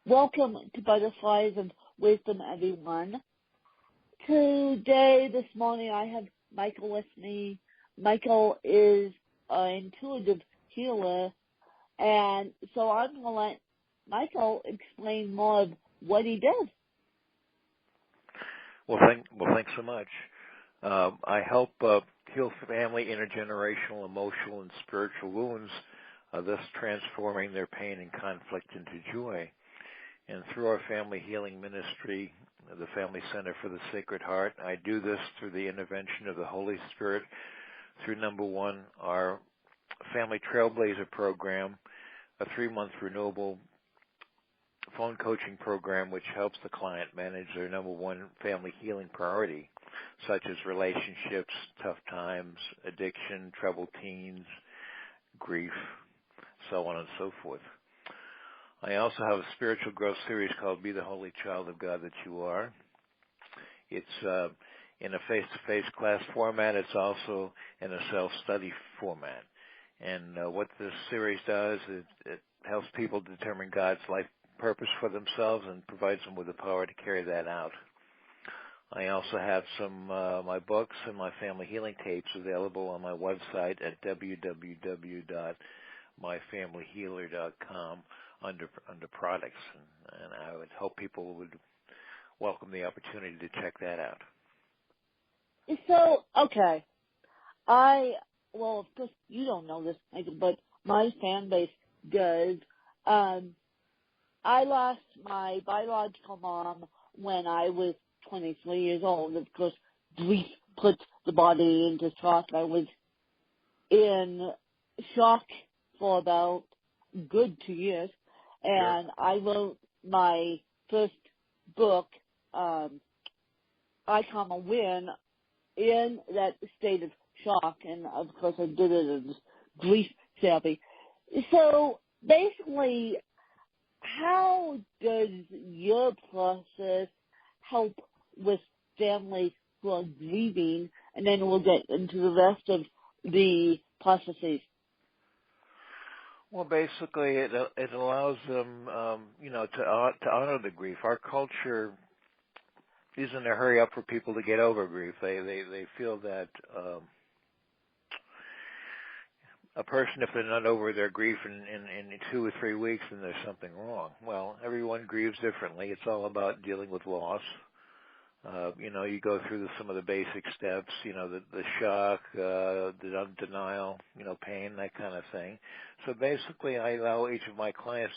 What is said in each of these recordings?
Welcome to Butterflies of Wisdom, everyone. This morning, I have Michael with me. Michael is an intuitive healer, and so I'm going to let Michael explain more of what he does. Well, thanks so much. I help heal family, intergenerational, emotional, and spiritual wounds, thus transforming their pain and conflict into joy. And through our family healing ministry, the Family Center for the Sacred Heart, I do this through the intervention of the Holy Spirit through, number one, our Family Trailblazer program, a 3-month renewable phone coaching program which helps the client manage their number one family healing priority, such as relationships, tough times, addiction, troubled teens, grief, so on and so forth. I also have a spiritual growth series called Be the Holy Child of God That You Are. It's in a face-to-face class format. It's also in a self-study format. And what this series does is it helps people determine God's life purpose for themselves and provides them with the power to carry that out. I also have some my books and my family healing tapes available on my website at www.myfamilyhealer.com under products, and I would hope people would welcome the opportunity to check that out. So, okay. Well, of course, you don't know this, Michael, but my fan base does. I lost my biological mom when I was 23 years old. Of course, grief puts the body into shock. I was in shock for about good 2 years, and Sure. I wrote my first book, I Come a Win, in that state of shock, and of course I did it as grief therapy. So basically, how does your process help with families who are grieving, and then we'll get into the rest of the processes? Well, basically, it allows them, to honor the grief. Our culture isn't in a hurry up for people to get over grief. They feel that a person, if they're not over their grief in 2 or 3 weeks, then there's something wrong. Well, everyone grieves differently. It's all about dealing with loss. You go through some of the basic steps, the shock, the denial, pain, that kind of thing. So basically, I allow each of my clients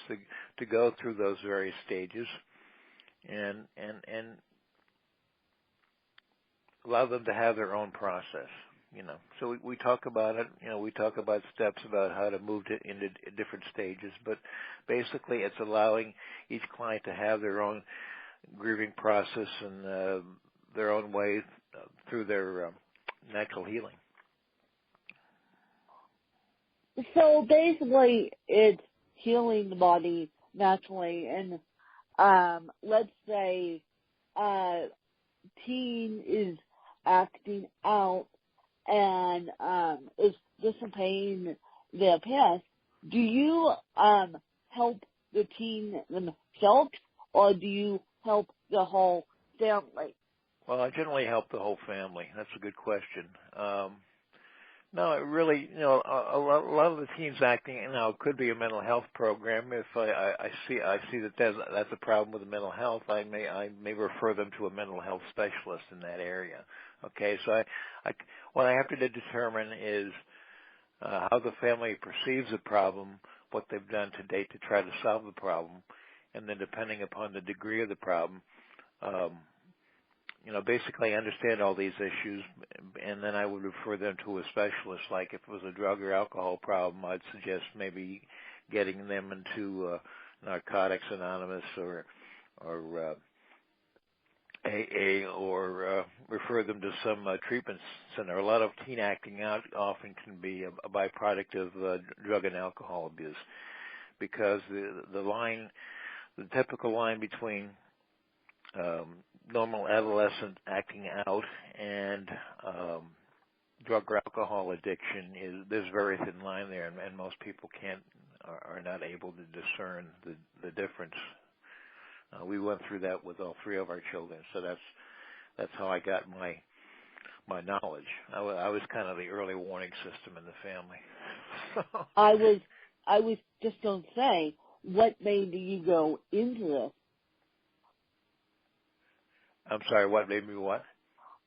to go through those various stages and allow them to have their own process, So we talk about it, we talk about steps about how to move into different stages, but basically it's allowing each client to have their own grieving process and their own way through their natural healing. So basically, it's healing the body naturally, and let's say teen is acting out and is dissipating their past. Do you help the teen themselves, or do you help the whole family? Well, I generally help the whole family. That's a good question. No, it really, a lot of the teens acting, it could be a mental health program. If I see that that's a problem with the mental health, I may refer them to a mental health specialist in that area. Okay, so what I have to determine is how the family perceives the problem, what they've done to date to try to solve the problem, and then depending upon the degree of the problem, basically understand all these issues, and then I would refer them to a specialist. Like if it was a drug or alcohol problem, I'd suggest maybe getting them into Narcotics Anonymous or AA, or refer them to some treatment center. A lot of teen acting out often can be a byproduct of drug and alcohol abuse, because the typical line between normal adolescent acting out and drug or alcohol addiction there's a very thin line there, and most people are not able to discern the difference We went through that with all three of our children, so that's how I got my knowledge. I was kind of the early warning system in the family. I was just going to say, what made you go into this? I'm sorry, what made me what?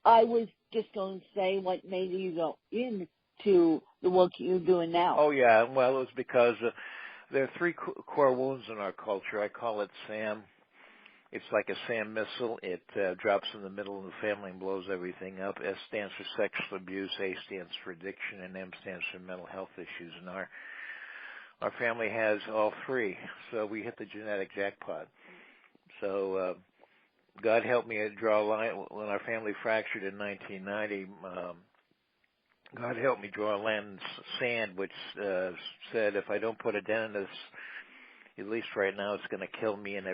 I was just going to say, what made you go into the work you're doing now? Oh, yeah. Well, it was because there are three core wounds in our culture. I call it SAM. It's like a SAM missile. It drops in the middle of the family and blows everything up. S stands for sexual abuse, A stands for addiction, and M stands for mental health issues. And our family has all three, so we hit the genetic jackpot. So God helped me draw a line. When our family fractured in 1990, God helped me draw a line in sand, which said if I don't put a dent in this, at least right now, it's going to kill me and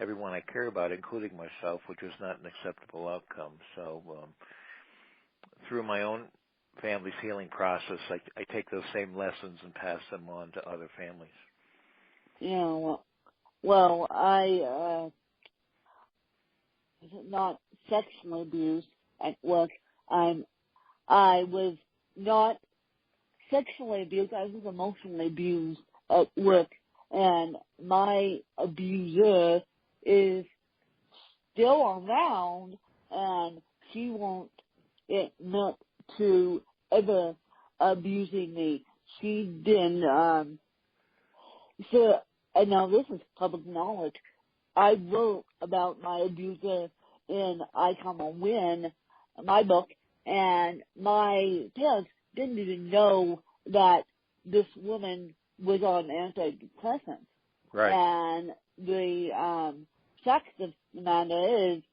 everyone I care about, including myself, which was not an acceptable outcome. So through my own family's healing process, I take those same lessons and pass them on to other families. Yeah, well, I was not sexually abused at work. I was not sexually abused. I was emotionally abused at work, and my abuser is still around, and she won't admit to ever abusing me. She didn't. So, and now this is public knowledge. I wrote about my abuser in I Come a Win, my book, and my parents didn't even know that this woman was on antidepressants. Right. And the fact of the matter is,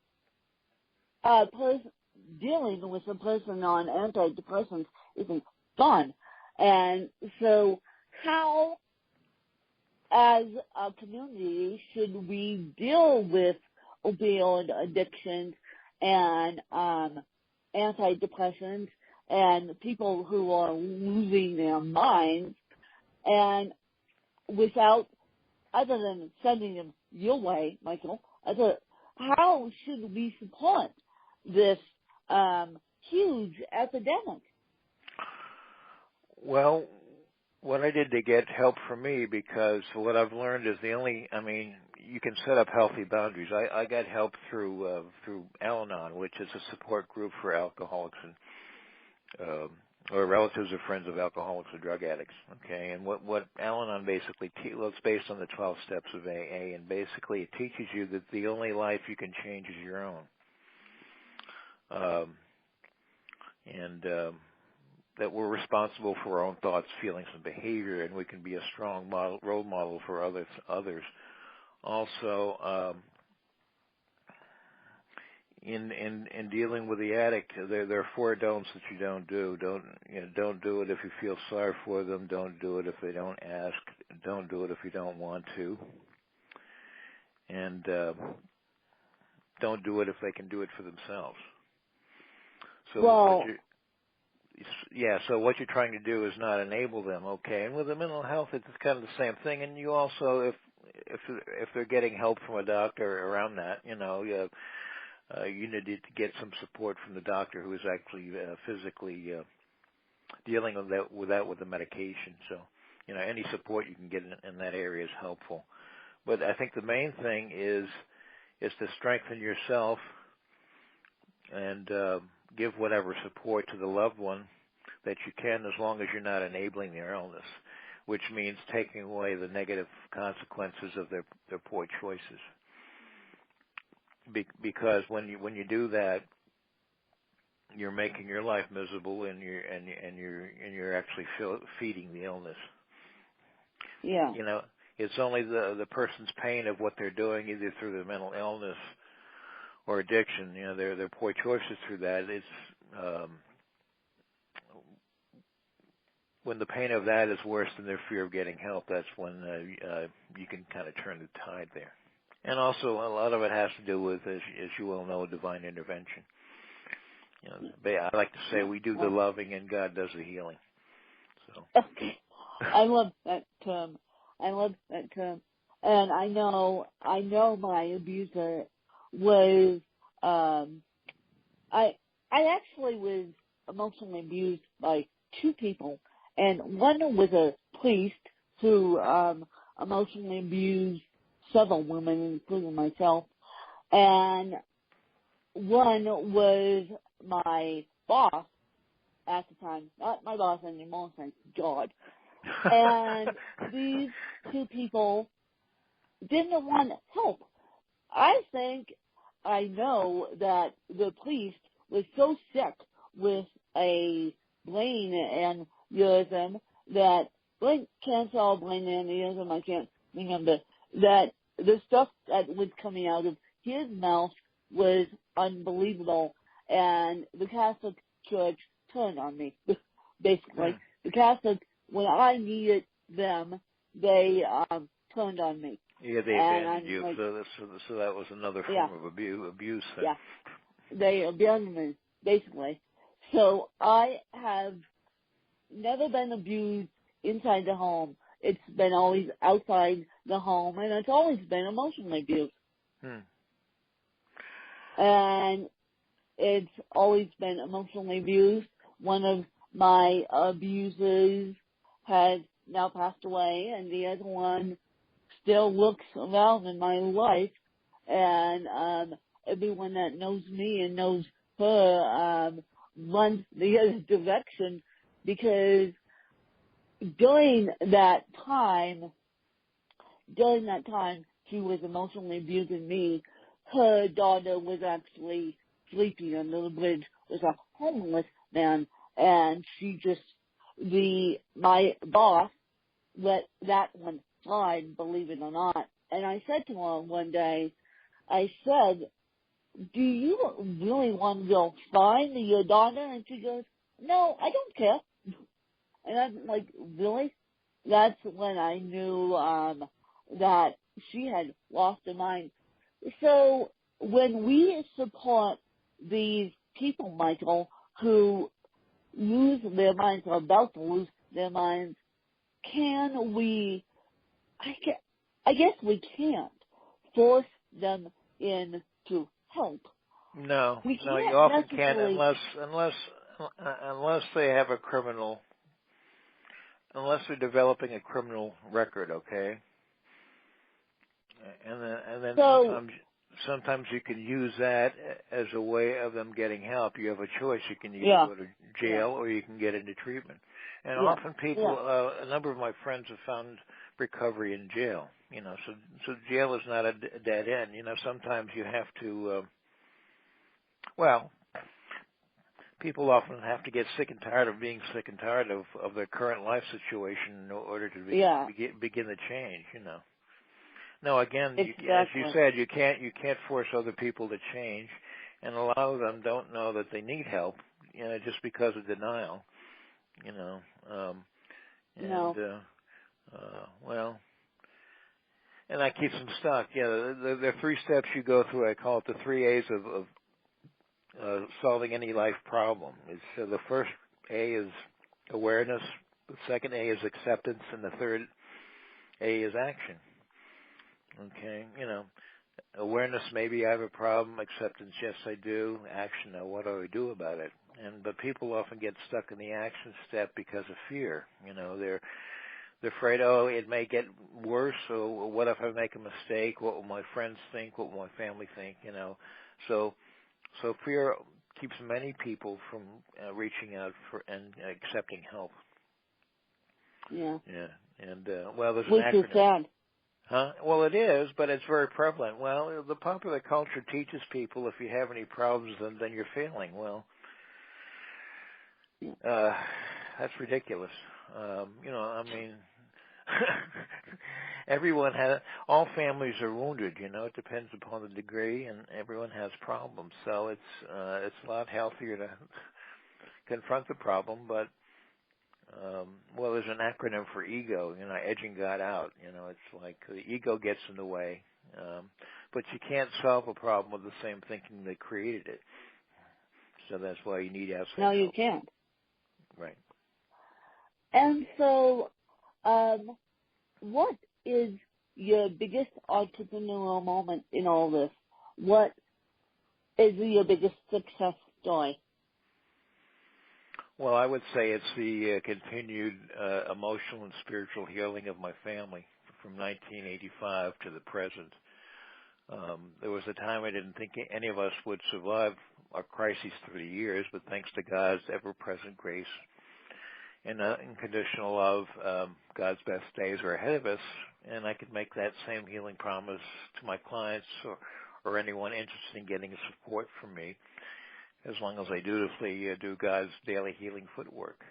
dealing with a person on antidepressants isn't fun. And so how, as a community, should we deal with opioid addictions and antidepressants and people who are losing their minds, and without, other than sending them your way, Michael, how should we support this huge epidemic? Well, what I did to get help from me, because what I've learned is you can set up healthy boundaries. I got help through Al-Anon, which is a support group for alcoholics and or relatives or friends of alcoholics or drug addicts. Okay, and what Al-Anon basically it's based on the 12 steps of AA, and basically it teaches you that the only life you can change is your own. That we're responsible for our own thoughts, feelings, and behavior, and we can be a strong role model for others. Also, in dealing with the addict, there are 4 don'ts that you don't do. Don't do it if you feel sorry for them. Don't do it if they don't ask. Don't do it if you don't want to. And don't do it if they can do it for themselves. So so what you're trying to do is not enable them, okay? And with the mental health, it's kind of the same thing. And you also, if they're getting help from a doctor around that, you need to get some support from the doctor who is actually physically dealing with that with the medication. So, any support you can get in that area is helpful. But I think the main thing is to strengthen yourself and give whatever support to the loved one that you can, as long as you're not enabling their illness, which means taking away the negative consequences of their poor choices. Because when you do that, you're making your life miserable, and you're actually feeding the illness. Yeah. It's only the person's pain of what they're doing, either through their mental illness or addiction, their poor choices through that. It's when the pain of that is worse than their fear of getting help, that's when you can kind of turn the tide there. And also, a lot of it has to do with, as you well know, divine intervention. I like to say we do the loving and God does the healing. So. I love that term. and I know my abuser was, I actually was emotionally abused by two people, and one was a priest who emotionally abused several women, including myself, and one was my boss at the time, not my boss anymore, thank God. And these two people didn't want help. I think I know that the priest was so sick with a brain aneurysm that brain cancer or brain aneurysm, I can't remember, that the stuff that was coming out of his mouth was unbelievable, and the Catholic Church turned on me, basically. The Catholic, when I needed them, they turned on me. Yeah, they abandoned you, like, so that was another form of abuse. Then. Yeah, they abandoned me, basically. So I have never been abused inside the home. It's been always outside the home, and it's always been emotionally abused. And it's always been emotionally abused. One of my abusers has now passed away, and the other one still looks around in my life, and everyone that knows me and knows her runs the other direction, because during that time she was emotionally abusing me. Her daughter was actually sleeping under the bridge with a homeless man, and my boss let that one slide, believe it or not. And I said to her one day, I said, do you really want to go find your daughter? And she goes, no, I don't care. And I'm like, really? That's when I knew that she had lost her mind. So when we support these people, Michael, who lose their minds or about to lose their minds, can we, I guess we can't force them into help. No, you often can't unless they have a criminal, unless they're developing a criminal record, okay? And then sometimes you can use that as a way of them getting help. You have a choice. You can either go to jail or you can get into treatment. And often people, a number of my friends have found recovery in jail. You know, so jail is not a dead end. You know, sometimes you have to. People often have to get sick and tired of being sick and tired of their current life situation in order to begin the change. You know. No, again, exactly. As you said, you can't force other people to change, and a lot of them don't know that they need help. You know, just because of denial. You know. And that keeps them stuck. Yeah, there are 3 steps you go through. I call it the 3 A's of solving any life problem. The first A is awareness, the second A is acceptance, and the third A is action. Okay, you know, awareness, maybe I have a problem. Acceptance, yes, I do. Action, now what do I do about it? But people often get stuck in the action step because of fear. You know, they're afraid, it may get worse, or what if I make a mistake? What will my friends think? What will my family think? You know, so fear keeps many people from reaching out for and accepting help. Yeah. Yeah, and there's an Which acronym. is sad. Huh? Well, it is, but it's very prevalent. Well, the popular culture teaches people if you have any problems, then you're failing. Well, that's ridiculous. You know, I mean, all families are wounded. You know, it depends upon the degree, and everyone has problems. So it's a lot healthier to confront the problem, but. There's an acronym for ego, you know, edging God out. You know, it's like the ego gets in the way, but you can't solve a problem with the same thinking that created it. So that's why you need outside help. No, you can't. Right. And so, what is your biggest entrepreneurial moment in all this? What is your biggest success story? Well, I would say it's the continued emotional and spiritual healing of my family from 1985 to the present. There was a time I didn't think any of us would survive our crises through the years, but thanks to God's ever-present grace and unconditional love, God's best days are ahead of us, and I can make that same healing promise to my clients or anyone interested in getting support from me, as long as I dutifully do God's daily healing footwork.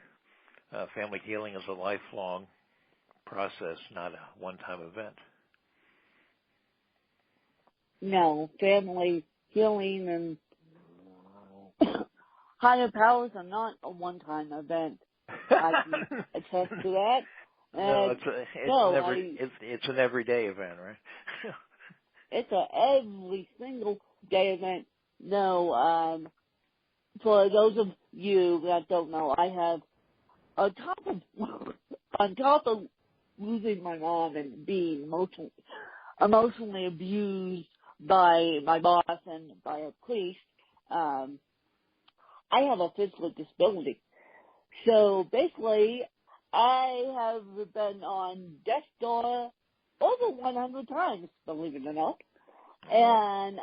Family healing is a lifelong process, not a one-time event. No, family healing and higher powers are not a one-time event. I can attest to that. No, it's an everyday event, right? It's a every single day event. No, for those of you that don't know, I have on top of losing my mom and being emotionally abused by my boss and by a priest, I have a physical disability. So basically, I have been on death's door over 100 times, believe it or not. And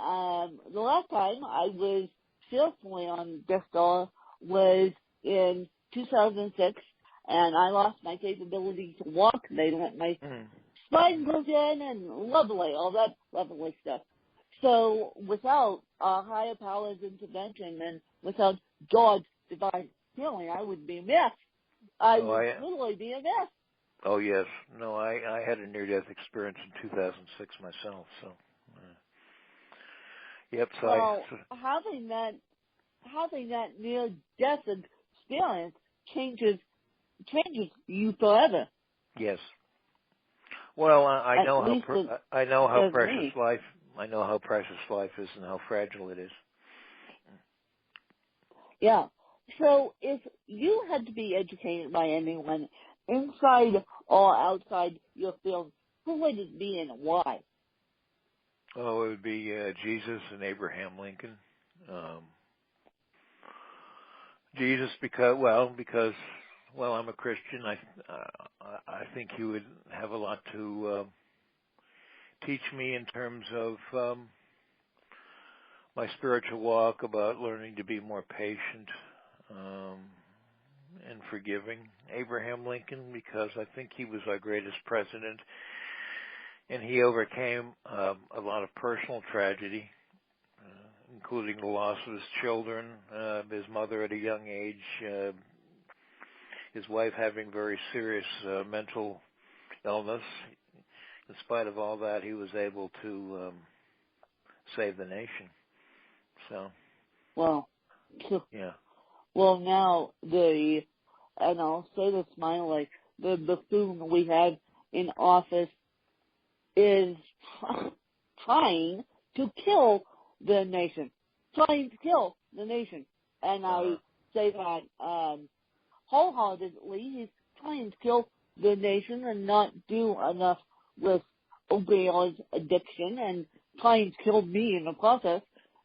the last time I was seriously on death's door was in 2006, and I lost my capability to walk. They let my spine go in and all that lovely stuff. So without higher powers intervention and without God's divine healing, I would be a mess. I would literally be a mess. Oh, yes. No, I had a near-death experience in 2006 myself, so. Yep, so well, having that near-death experience changes you forever. Yes. Well, I know how precious life is and how fragile it is. Yeah. So if you had to be educated by anyone inside or outside your field, who would it be and why? Oh, it would be Jesus and Abraham Lincoln. Jesus because I'm a Christian. I think he would have a lot to teach me in terms of my spiritual walk, about learning to be more patient and forgiving. Abraham Lincoln, because I think he was our greatest president, and he overcame a lot of personal tragedy, including the loss of his children, his mother at a young age, his wife having very serious mental illness. In spite of all that, he was able to save the nation. So, well, yeah. Well, now and I'll say this mildly, the buffoon we have in office is trying to kill the nation. And I say that wholeheartedly. He's trying to kill the nation and not do enough with opioid addiction, and trying to kill me in the process,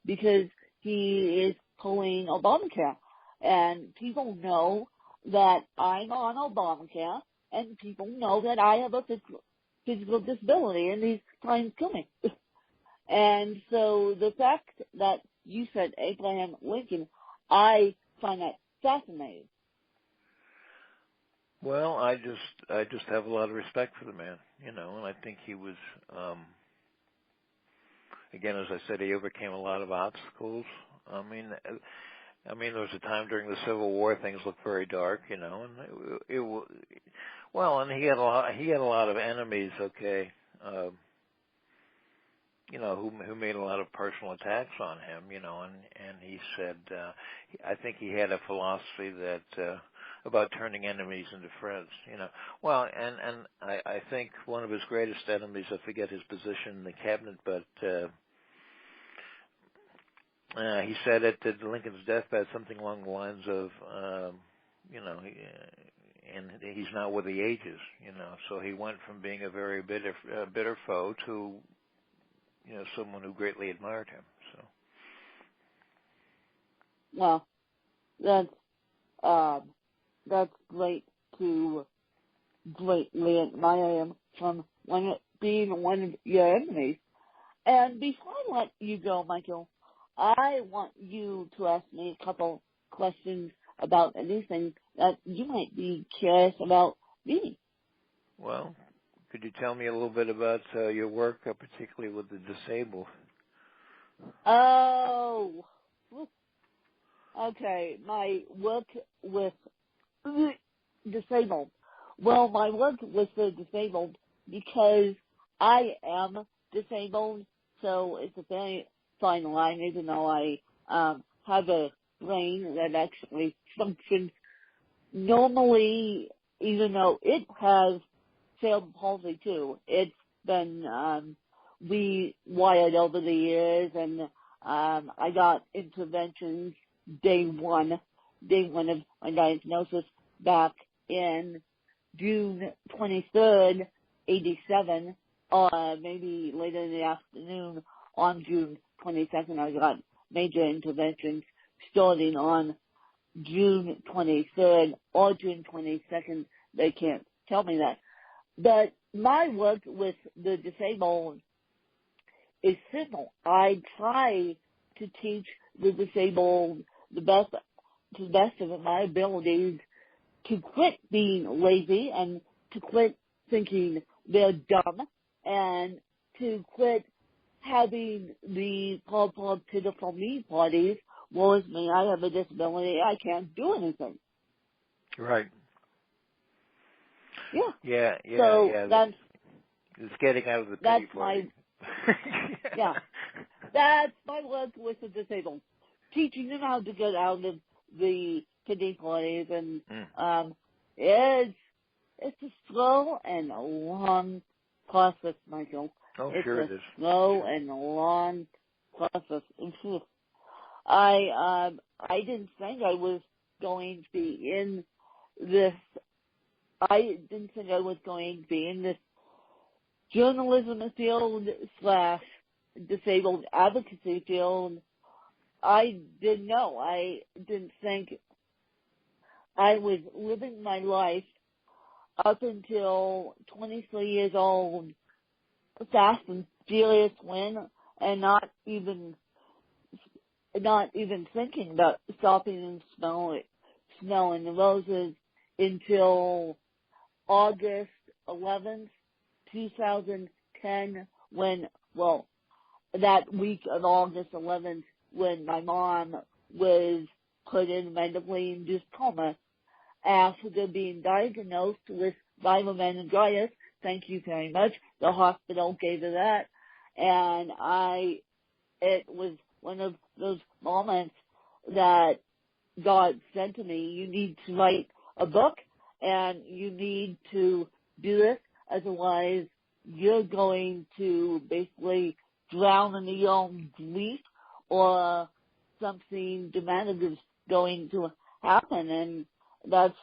because he is pulling Obamacare. And people know that I'm on Obamacare, and people know that I have a physical disability, and he's trying to kill me. And so the fact that you said Abraham Lincoln, I find that fascinating. Well, I just have a lot of respect for the man, and I think he was, again, as I said, he overcame a lot of obstacles. I mean, there was a time during the Civil War things looked very dark, and and he had a lot of enemies, okay, who made a lot of personal attacks on him, and he said, I think he had a philosophy that about turning enemies into friends, Well, and I think one of his greatest enemies, I forget his position in the cabinet, but he said at Lincoln's deathbed something along the lines of, and he's not what he ages, you know. So he went from being a very bitter foe to, you know, someone who greatly admired him. So. Well, that's great to greatly admire him from being one of your enemies. And before I let you go, Michael, I want you to ask me a couple questions about anything that you might be curious about me. Well, could you tell me a little bit about your work, particularly with the disabled? Oh, okay. My work with disabled. Well, my work with the disabled because I am disabled, so it's a very fine line, even though I have a brain that actually functions normally, even though it has cerebral palsy too. It's been rewired over the years, and I got interventions day one of my diagnosis back in June 23rd, 87, or maybe later in the afternoon on June 22nd. I got major interventions starting on June 23rd or June 22nd. They can't tell me that. But my work with the disabled is simple. I try to teach the disabled to the best of my abilities to quit being lazy and to quit thinking they're dumb and to quit having the called pitiful me parties. Woe is me, I have a disability, I can't do anything. Right. Yeah. Yeah. So that's it's getting out of the pity party. Yeah. That's my work with the disabled. Teaching them how to get out of the pity parties, and it's a slow and a long process, Michael. Oh, it's sure it is. a slow and a long process. I didn't think I was going to be in this. I didn't think I was going to be in this journalism field / disabled advocacy field. I didn't know. I didn't think I was living my life up until 23 years old, fast and furious win, and not even thinking about stopping and smelling the roses until August 11th, 2010, that week of August 11th, when my mom was put in medically induced coma after being diagnosed with viral meningitis. Thank you very much. The hospital gave her that. And it was one of those moments that God said to me, you need to write a book and you need to do this, otherwise you're going to basically drown in your own grief, or something dramatic is going to happen. And that's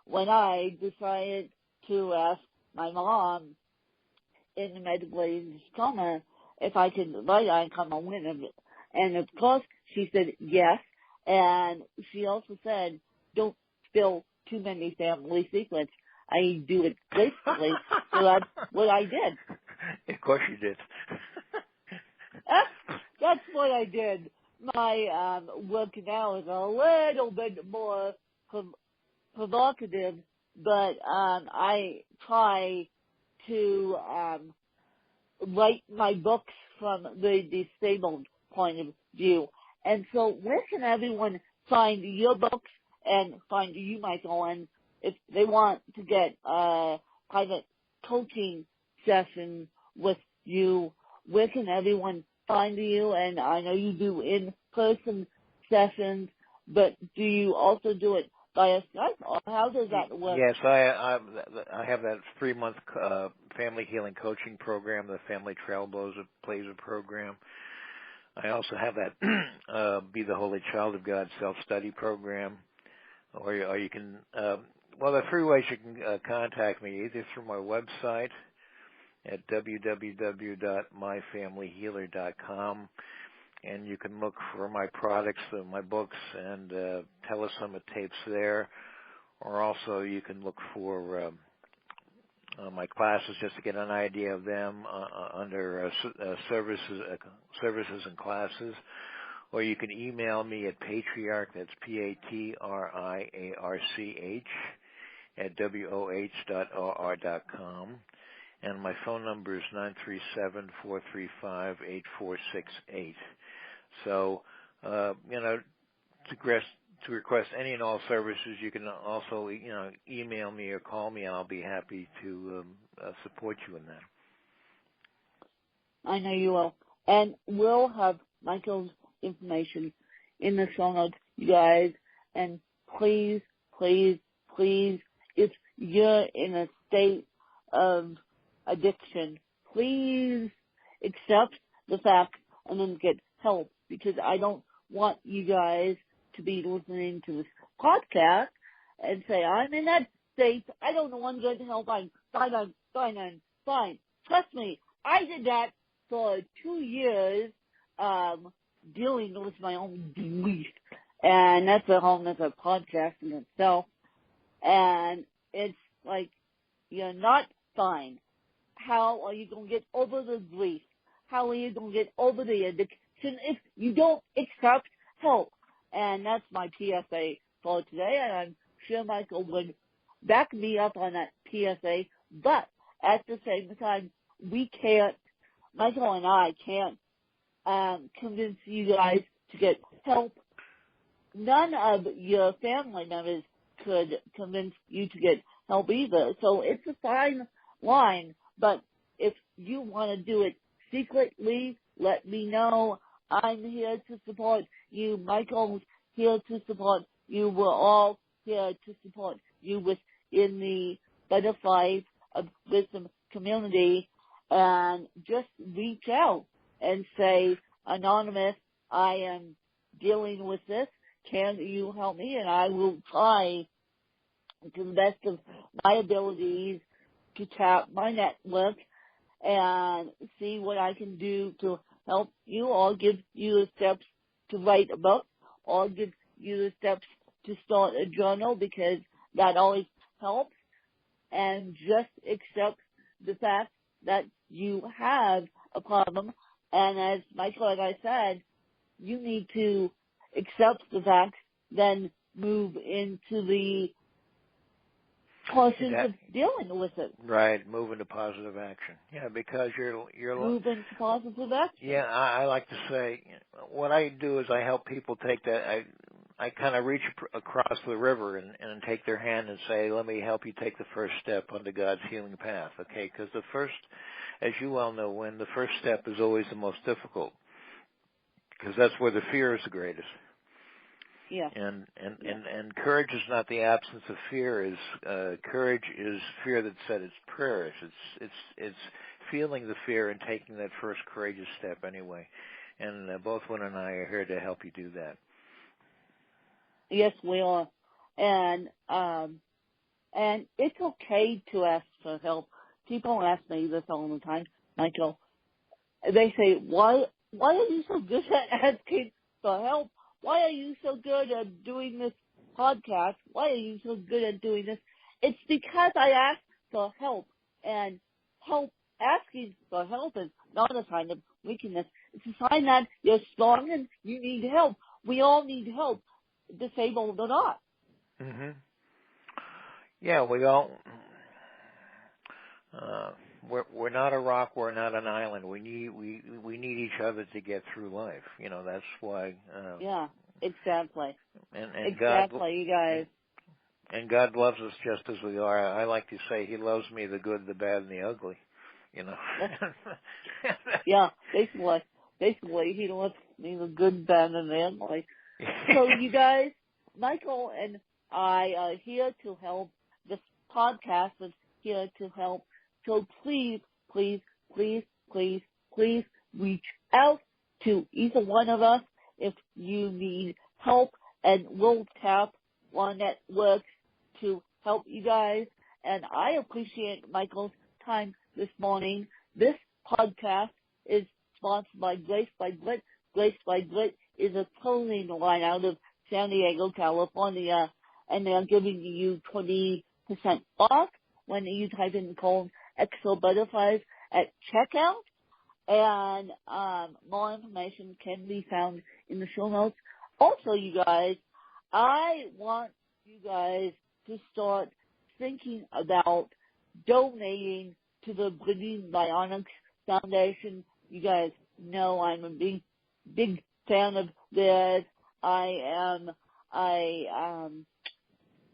when I decided to ask my mom in the medically induced coma if I could write I Come a Winner. And of course she said yes, and she also said don't spill too many family secrets. I do it gracefully, so that's what I did. Of course you did. That's what I did. My work now is a little bit more provocative, but I try to write my books from the disabled point of view. And so where can everyone find your books and find you, Michael? And if they want to get a private coaching session with you, where can everyone find you? And I know you do in-person sessions, but do you also do it via Skype, or how does that work? Yes, I have that 3-month family healing coaching program, the Family Trailblazer program. I also have that Be the Holy Child of God self-study program, or you can Well, the three ways you can contact me, either through my website at www.myfamilyhealer.com, and you can look for my products, my books, and telesummit tapes there. Or also you can look for my classes just to get an idea of them under services and classes. Or you can email me at Patriarch, that's PATRIARCH, at WOH.OR.com. And my phone number is 937-435-8468. So, to request any and all services, you can also, email me or call me, and I'll be happy to support you in that. I know you will. And we'll have Michael's information in the show notes, you guys. And please, please, please, if you're in a state of addiction, please accept the fact and then get help, because I don't want you guys to be listening to this podcast and say, I'm in that state, I don't know, I'm going to help, I'm fine. Trust me, I did that for 2 years, dealing with my own grief, and that's a whole nother podcast in itself, and it's like, you're not fine. How are you going to get over the grief? How are you going to get over the addiction if you don't accept help? And that's my PSA for today, and I'm sure Michael would back me up on that PSA, but at the same time, Michael and I can't convince you guys to get help. None of your family members could convince you to get help either, so it's a fine line. But if you want to do it secretly, let me know. I'm here to support you. Michael's here to support you. We're all here to support you within the Butterflies of Wisdom community. And just reach out and say, Anonymous, I am dealing with this. Can you help me? And I will try to the best of my abilities to tap my network and see what I can do to help you, or give you the steps to write a book, or give you the steps to start a journal, because that always helps. And just accept the fact that you have a problem. And as Michael, as I said, you need to accept the fact, then move into the process of dealing with it. Right, move into positive action. Yeah, because you're move into positive action. Yeah, I like to say, what I do is I help people take that. I kind of reach across the river and take their hand and say, let me help you take the first step onto God's healing path. Okay, because the first, as you well know, when the first step is always the most difficult, because that's where the fear is the greatest. Yeah. And courage is not the absence of fear. Courage is fear that said its prayers. It's feeling the fear and taking that first courageous step anyway. And both Wynn and I are here to help you do that. Yes, we are. And it's okay to ask for help. People ask me this all the time, Michael. They say, why are you so good at asking for help? Why are you so good at doing this podcast? Why are you so good at doing this? It's because I ask for help. And asking for help is not a sign of weakness. It's a sign that you're strong and you need help. We all need help, disabled or not. Mm-hmm. Yeah, we all. We're not a rock. We're not an island. We need each other to get through life. That's why. Yeah, exactly. And exactly, God, you guys. And God loves us just as we are. I like to say He loves me, the good, the bad, and the ugly. Yeah, basically, He loves me, the good, bad, and the ugly. So you guys, Michael and I are here to help. This podcast is here to help. So please, please, please, please, please reach out to either one of us if you need help, and we'll tap our networks to help you guys. And I appreciate Michael's time this morning. This podcast is sponsored by Grace by Grit. Grace by Grit is a clothing line out of San Diego, California, and they're giving you 20% off when you type in code Exo Butterflies at checkout. And more information can be found in the show notes. Also, you guys, I want you guys to start thinking about donating to the Bionics Foundation. You guys know I'm a big fan of this. I am a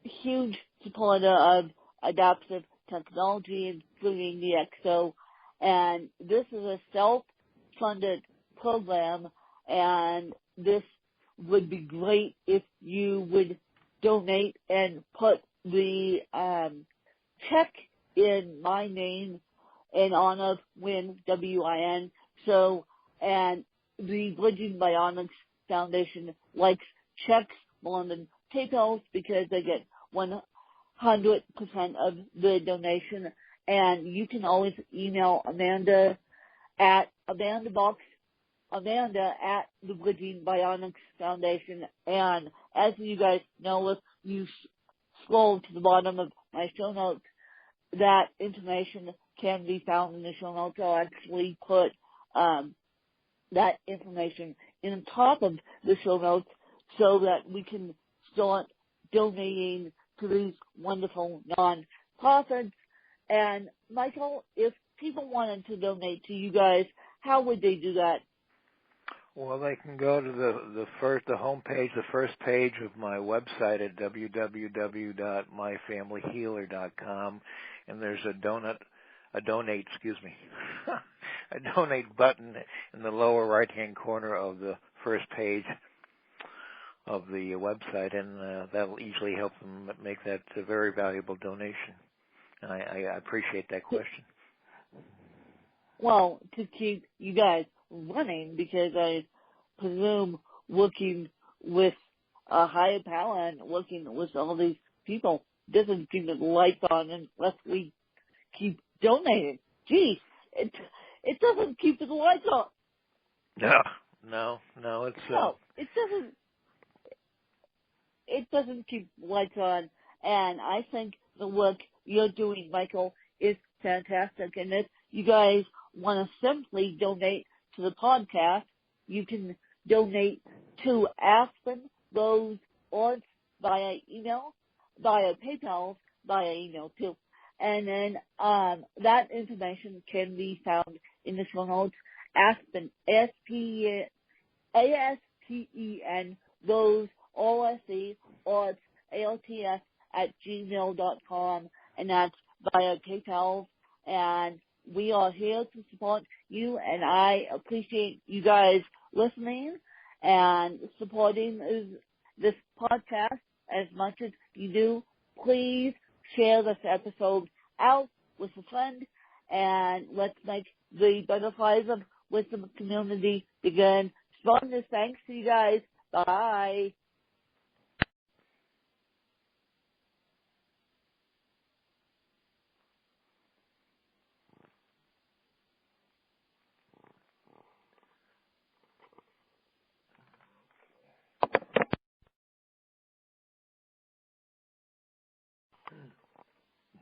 huge supporter of adaptive technology, including the EXO. And this is a self-funded program, and this would be great if you would donate and put the check in my name in honor of Win, W-I-N. So, and the Bridging Bionics Foundation likes checks more than PayPals because they get 100% of the donation. And you can always email Amanda at Amanda at the Bridging Bionics Foundation. And as you guys know, if you scroll to the bottom of my show notes, that information can be found in the show notes. I'll actually put that information in the top of the show notes so that we can start donating to these wonderful non-profits. And Michael, if people wanted to donate to you guys, how would they do that? Well, they can go to the homepage, the first page of my website at www.myfamilyhealer.com, and there's a donate button in the lower right-hand corner of the first page of the website, and that'll easily help them make that a very valuable donation. And I appreciate that question. Well, to keep you guys running, because I presume working with a higher power and working with all these people doesn't keep the lights on unless we keep donating. Gee, it doesn't keep the lights on. No, it's no, it doesn't keep the lights on. And I think the work you're doing, Michael, is fantastic. And if you guys want to simply donate to the podcast, you can donate to Aspen, Rose, or via email, via PayPal, via email too. And then that information can be found in the show notes. Aspen, A-S-P-E-N, Rose, O-S-E, or ALTS at gmail.com, and that's via PayPal. And we are here to support you, and I appreciate you guys listening and supporting this podcast as much as you do. Please share this episode out with a friend, and let's make the Butterflies of Wisdom community begin. Strongest thanks to you guys. Bye.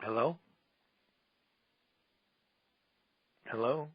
Hello? Hello?